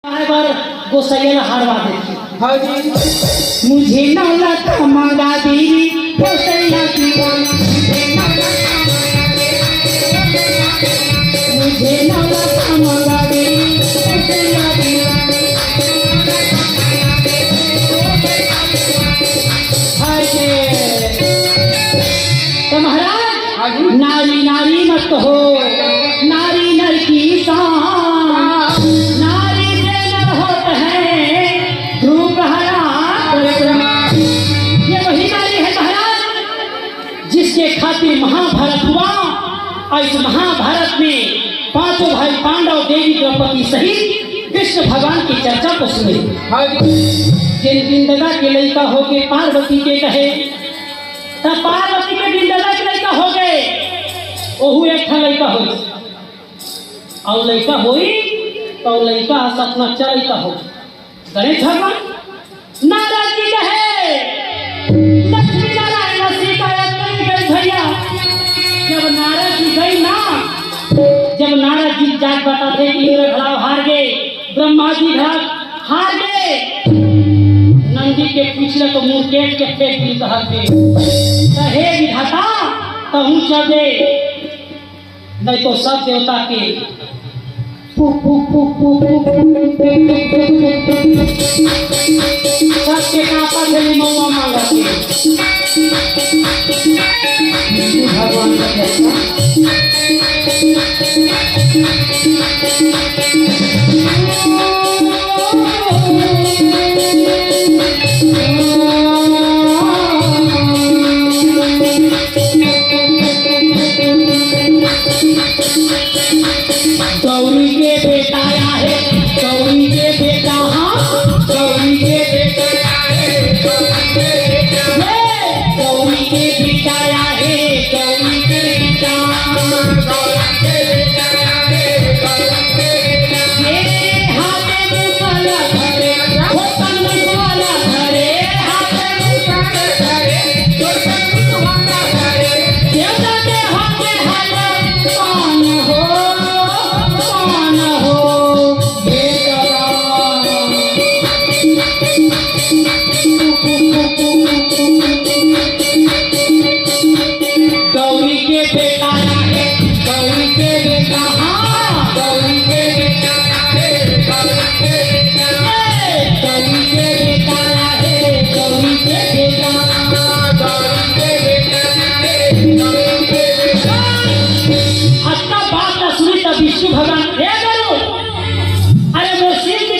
बार गोसैया हारवा देती। हाँ जी। मुझे नौलत मंगा दी गोसैया की मुझे नौलत मंगा दी गोसैया की तो महाराज नारी नारी मत हो, नारी नर की शान, नारी से नर होते हैं ध्रुव ये वही नारी है महाराज जिसके खातिर महाभारत हुआ। और इस महाभारत में पांचों भाई पांडव देवी द्रौपदी सहित कृष्ण भगवान की चर्चा को सुने। जिन बिंदगा के लड़का हो के पार्वती के कहे तब पार्वती के बिंदगा के लड़का हो गए, ओहू एक लड़का हो और लड़का होई तो लड़का सपना चलता हो। गणेश भगवान नारद जी कहे लक्ष्मी नारायण शिकायत नहीं गई भैया। जब नारद जी गई ना, जब नारद जी जात बताते कि मेरे घड़ाव हार गए, ब्रह्मा जी घर हार गए, नंदी के पिछले तो मुंह केट के फेंक दी कहे विधाता कहूँ चल दे, नहीं तो सब देवता के सबके कापा से मौआ मांगते भगवान का